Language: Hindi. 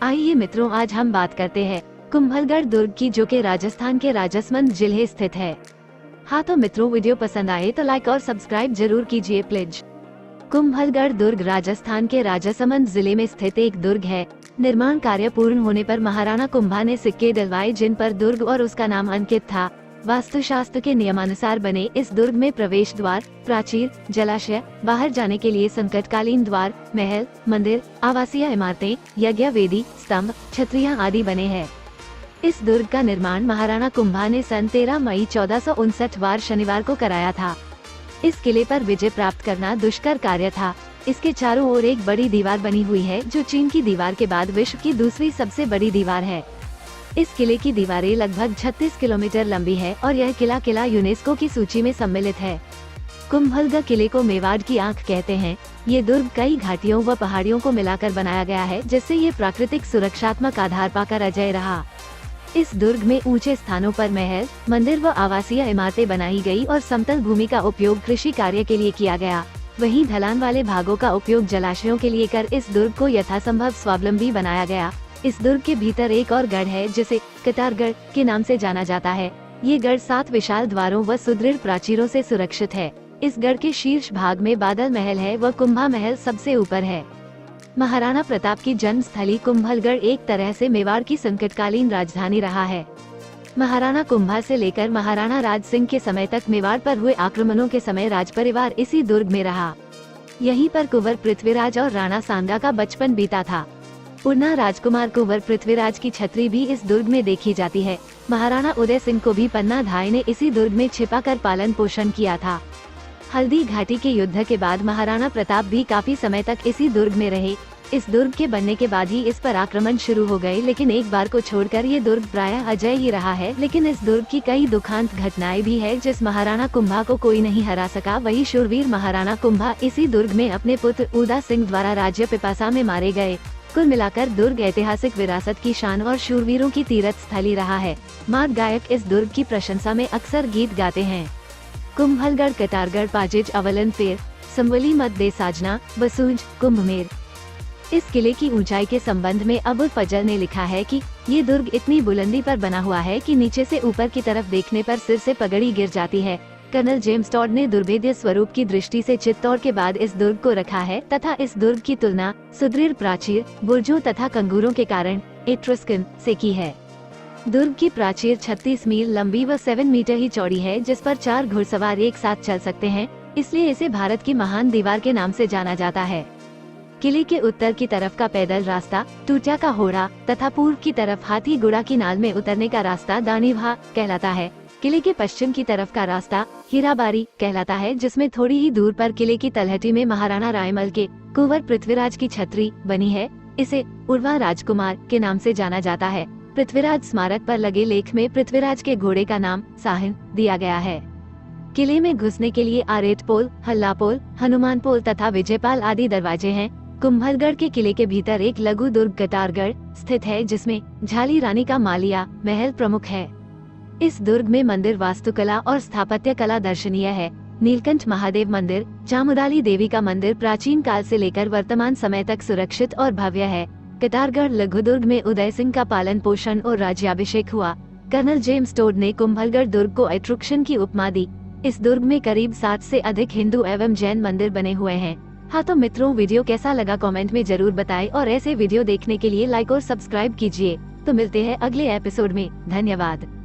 आइए मित्रों, आज हम बात करते हैं कुंभलगढ़ दुर्ग की, जो कि राजस्थान के राजसमंद जिले स्थित है। हाँ तो मित्रों, वीडियो पसंद आए तो लाइक और सब्सक्राइब जरूर कीजिए प्लीज। कुंभलगढ़ दुर्ग राजस्थान के राजसमंद जिले में स्थित एक दुर्ग है। निर्माण कार्य पूर्ण होने पर महाराणा कुंभा ने सिक्के डलवाए, जिन पर दुर्ग और उसका नाम अंकित था। वास्तुशास्त्र के नियमानुसार बने इस दुर्ग में प्रवेश द्वार, प्राचीर, जलाशय, बाहर जाने के लिए संकटकालीन द्वार, महल, मंदिर, आवासीय इमारतें, यज्ञ वेदी, स्तंभ, छतरियां आदि बने हैं। इस दुर्ग का निर्माण महाराणा कुंभा ने सन 13 मई 1459 वार शनिवार को कराया था। इस किले पर विजय प्राप्त करना दुष्कर कार्य था। इसके चारों ओर एक बड़ी दीवार बनी हुई है, जो चीन की दीवार के बाद विश्व की दूसरी सबसे बड़ी दीवार है। इस किले की दीवारें लगभग 36 किलोमीटर लंबी है और यह किला यूनेस्को की सूची में सम्मिलित है। कुंभलगढ़ किले को मेवाड़ की आंख कहते हैं। ये दुर्ग कई घाटियों व पहाड़ियों को मिलाकर बनाया गया है, जिससे ये प्राकृतिक सुरक्षात्मक आधार पाकर अजय रहा। इस दुर्ग में ऊंचे स्थानों पर महल, मंदिर व आवासीय इमारतें बनाई गई और समतल भूमि का उपयोग कृषि कार्य के लिए किया गया। वहीं ढलान वाले भागों का उपयोग जलाशयों के लिए कर इस दुर्ग को यथासंभव स्वावलंबी बनाया गया। इस दुर्ग के भीतर एक और गढ़ है, जिसे कतारगढ़ के नाम से जाना जाता है। ये गढ़ 7 विशाल द्वारों व सुदृढ़ प्राचीरों से सुरक्षित है। इस गढ़ के शीर्ष भाग में बादल महल है व कुंभा महल सबसे ऊपर है। महाराणा प्रताप की जन्म स्थली कुंभलगढ़ एक तरह से मेवाड़ की संकटकालीन राजधानी रहा है। महाराणा कुंभा से लेकर महाराणा राज सिंह के समय तक मेवाड़ पर हुए आक्रमणों के समय राजपरिवार इसी दुर्ग में रहा। यहीं पर कुंवर पृथ्वीराज और राणा सांगा का बचपन बीता था। उड़ना राजकुमार कुंवर पृथ्वीराज की छतरी भी इस दुर्ग में देखी जाती है। महाराणा उदय सिंह को भी पन्ना धाय ने इसी दुर्ग में छिपाकर पालन पोषण किया था। हल्दी घाटी के युद्ध के बाद महाराणा प्रताप भी काफी समय तक इसी दुर्ग में रहे। इस दुर्ग के बनने के बाद ही इस पर आक्रमण शुरू हो गए, लेकिन एक बार को छोड़कर ये दुर्ग प्रायः अजय ही रहा है। लेकिन इस दुर्ग की कई दुखांत घटनाएं भी है, जिस महाराणा कुंभा को कोई नहीं हरा सका। वही शूरवीर महाराणा कुंभा इसी दुर्ग में अपने पुत्र उदा सिंह द्वारा राज्य पिपासा में मारे गए। कुल मिलाकर दुर्ग ऐतिहासिक विरासत की शान और शूरवीरों की तीर्थ स्थली रहा है। मार्ग गायक इस दुर्ग की प्रशंसा में अक्सर गीत गाते हैं। कुंभलगढ़, कतारगढ़, पाजिज, अवलन पेर, संवली मत दे साजना, बसूंज, कुंभमेर। इस किले की ऊंचाई के संबंध में अबुल फजल ने लिखा है कि ये दुर्ग इतनी बुलंदी पर बना हुआ है कि नीचे से ऊपर की तरफ देखने पर सिर से पगड़ी गिर जाती है। कर्नल जेम्स टॉड ने दुर्भेद्य स्वरूप की दृष्टि से चित्तौड़ के बाद इस दुर्ग को रखा है तथा इस दुर्ग की तुलना सुदृढ़ प्राचीर, बुर्जों तथा कंगूरों के कारण एट्रस्कन से की है। दुर्ग की प्राचीर 36 मील लंबी व 7 मीटर ही चौड़ी है, जिस पर 4 घुड़सवार एक साथ चल सकते हैं। इसलिए इसे भारत की महान दीवार के नाम से जाना जाता है। किले के उत्तर की तरफ का पैदल रास्ता टूटिया का होड़ा तथा पूर्व की तरफ हाथी गुड़ा की नाल में उतरने का रास्ता दानिभा कहलाता है। किले के पश्चिम की तरफ का रास्ता हीराबारी कहलाता है, जिसमें थोड़ी ही दूर पर किले की तलहटी में महाराणा रायमल के कुंवर पृथ्वीराज की छतरी बनी है। इसे उर्वा राजकुमार के नाम से जाना जाता है। पृथ्वीराज स्मारक पर लगे लेख में पृथ्वीराज के घोड़े का नाम साहिन दिया गया है। किले में घुसने के लिए आरेट पोल, हल्ला पोल, हनुमान पोल तथा विजयपाल आदि दरवाजे हैं। कुंभलगढ़ के किले के भीतर एक लघु दुर्ग कतारगढ़ स्थित है, जिसमें झाली रानी का मालिया महल प्रमुख है। इस दुर्ग में मंदिर वास्तुकला और स्थापत्य कला दर्शनीय है। नीलकंठ महादेव मंदिर, चामुंडाली देवी का मंदिर प्राचीन काल से लेकर वर्तमान समय तक सुरक्षित और भव्य है। कतारगढ़ लघु दुर्ग में उदय सिंह का पालन पोषण और राज्याभिषेक हुआ। कर्नल जेम्स टोड ने कुंभलगढ़ दुर्ग को एट्रुक्शन की उपमा दी। इस दुर्ग में करीब 60 से अधिक हिंदू एवं जैन मंदिर बने हुए हैं। हाँ तो मित्रों, वीडियो कैसा लगा कमेंट में जरूर बताएं और ऐसे वीडियो देखने के लिए लाइक और सब्सक्राइब कीजिए। तो मिलते हैं अगले एपिसोड में। धन्यवाद।